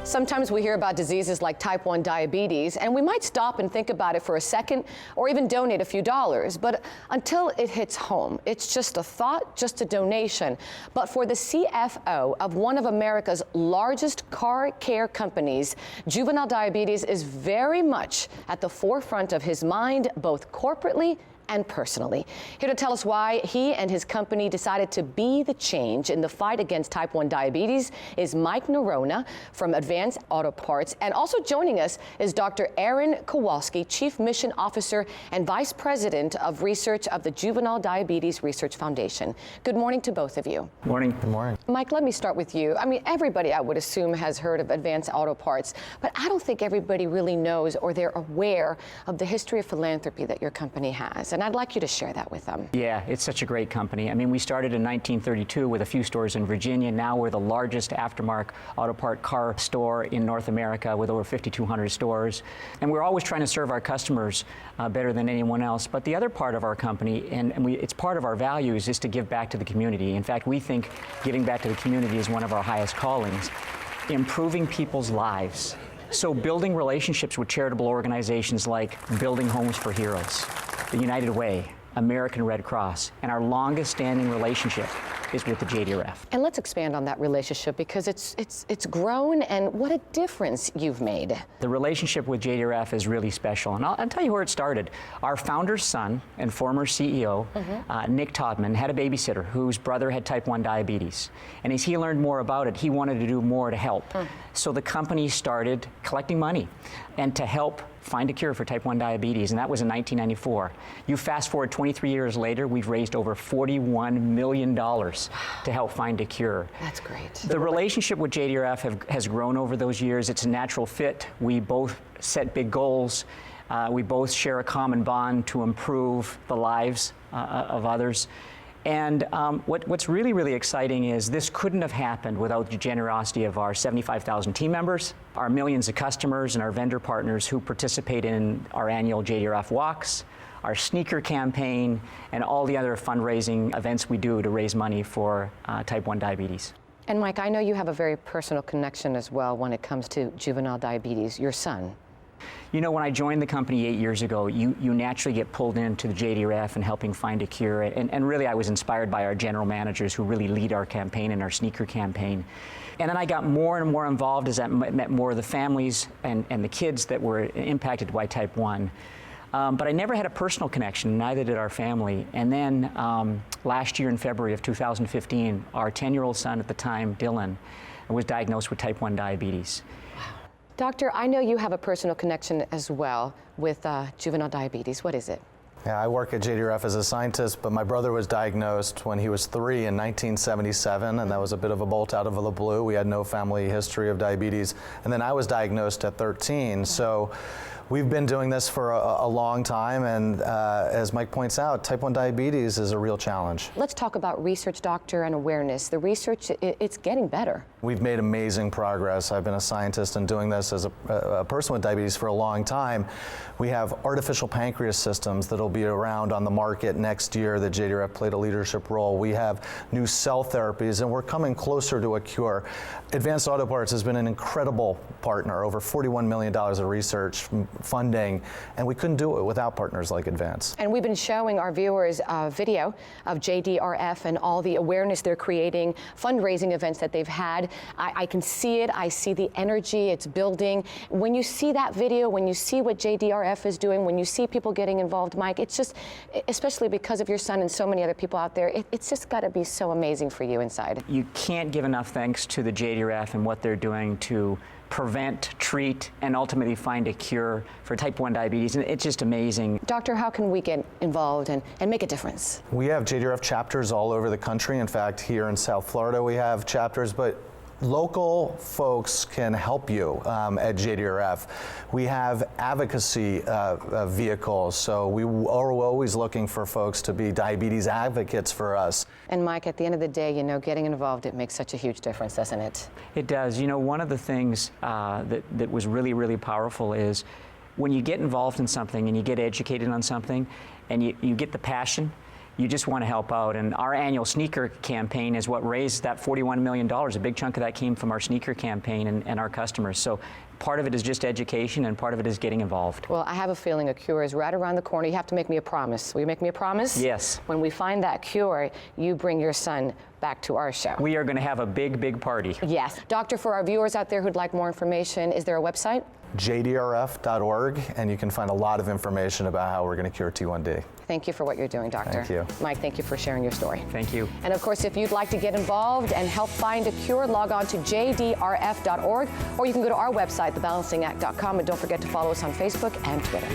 Sometimes we hear about diseases like type 1 diabetes, and we might stop and think about it for a second or even donate a few dollars. But until it hits home, it's just a thought, just a donation. But for the CFO of one of America's largest car care companies, juvenile diabetes is very much at the forefront of his mind, both corporately and personally. Here to tell us why he and his company decided to be the change in the fight against type 1 diabetes is Mike Norona from Advanced Auto Parts. And also joining us is Dr. Aaron Kowalski, Chief Mission Officer and Vice President of Research of the Juvenile Diabetes Research Foundation. Good morning to both of you. Morning. Good morning. Mike, let me start with you. I mean, everybody, I would assume, has heard of Advanced Auto Parts, but I don't think everybody really knows or they're aware of the history of philanthropy that your company has. And I'd like you to share that with them. Yeah, it's such a great company. I mean, we started in 1932 with a few stores in Virginia. Now we're the largest aftermarket auto part car store in North America with over 5,200 stores. And we're always trying to serve our customers better than anyone else. But the other part of our company, and it's part of our values, is to give back to the community. In fact, we think giving back to the community is one of our highest callings. Improving people's lives. So building relationships with charitable organizations like Building Homes for Heroes, the United Way, American Red Cross, and our longest standing relationship is with the JDRF. And let's expand on that relationship because it's grown, and what a difference you've made. The relationship with JDRF is really special, and I'll tell you where it started. Our founder's son and former CEO, Nick Todman, had a babysitter whose brother had type 1 diabetes. And as he learned more about it, he wanted to do more to help. So the company started collecting money and to help find a cure for type 1 diabetes, and that was in 1994. You fast forward 23 years later, we've raised over $41 million to help find a cure. That's great. The relationship with JDRF has grown over those years. It's a natural fit. We both set big goals. We both share a common bond to improve the lives of others. And what's really, really exciting is this couldn't have happened without the generosity of our 75,000 team members, our millions of customers, and our vendor partners who participate in our annual JDRF walks, our sneaker campaign, and all the other fundraising events we do to raise money for type 1 diabetes. And Mike, I know you have a very personal connection as well when it comes to juvenile diabetes, your son. You know, when I joined the company 8 years ago, you naturally get pulled into the JDRF and helping find a cure. And really, I was inspired by our general managers who really lead our campaign and our sneaker campaign. And then I got more and more involved as I met more of the families and the kids that were impacted by type 1. But I never had a personal connection, neither did our family. And then last year in February of 2015, our 10-year-old son at the time, Dylan, was diagnosed with type 1 diabetes. Doctor, I know you have a personal connection as well with juvenile diabetes. What is it? Yeah, I work at JDRF as a scientist, but my brother was diagnosed when he was 3 in 1977, and that was a bit of a bolt out of the blue. We had no family history of diabetes, and then I was diagnosed at 13. So we've been doing this for a long time, and as Mike points out, type 1 diabetes is a real challenge. Let's talk about research, doctor, and awareness. The research, it's getting better. We've made amazing progress. I've been a scientist and doing this as a person with diabetes for a long time. We have artificial pancreas systems that'll be around on the market next year that JDRF played a leadership role. We have new cell therapies, and we're coming closer to a cure. Advanced Auto Parts has been an incredible partner, over $41 million of research funding, and we couldn't do it without partners like Advance. And we've been showing our viewers a video of JDRF and all the awareness they're creating, fundraising events that they've had. I can see it. I see the energy. It's building. When you see that video, when you see what JDRF is doing, when you see people getting involved, Mike, it's just, especially because of your son and so many other people out there, it's just got to be so amazing for you inside. You can't give enough thanks to the JDRF and what they're doing to prevent, treat, and ultimately find a cure for type 1 diabetes, and it's just amazing. Doctor, how can we get involved and make a difference? We have JDRF chapters all over the country. In fact, here in South Florida we have chapters, but local folks can help you at JDRF. We have advocacy vehicles, so we are always looking for folks to be diabetes advocates for us. And Mike, at the end of the day, you know, getting involved, it makes such a huge difference, doesn't it? It does. You know, one of the things that was really, really powerful is when you get involved in something and you get educated on something and you get the passion you just want to help out. And our annual sneaker campaign is what raised that $41 million. A big chunk of that came from our sneaker campaign and our customers. So part of it is just education, and part of it is getting involved. Well, I have a feeling a cure is right around the corner. You have to make me a promise. Will you make me a promise? Yes. When we find that cure, you bring your son back to our show. We are going to have a big, big party. Yes. Doctor, for our viewers out there who'd like more information, is there a website? JDRF.org, and you can find a lot of information about how we're going to cure T1D. Thank you for what you're doing, Doctor. Thank you. Mike, thank you for sharing your story. Thank you. And of course, if you'd like to get involved and help find a cure, log on to JDRF.org, or you can go to our website, thebalancingact.com, and don't forget to follow us on Facebook and Twitter.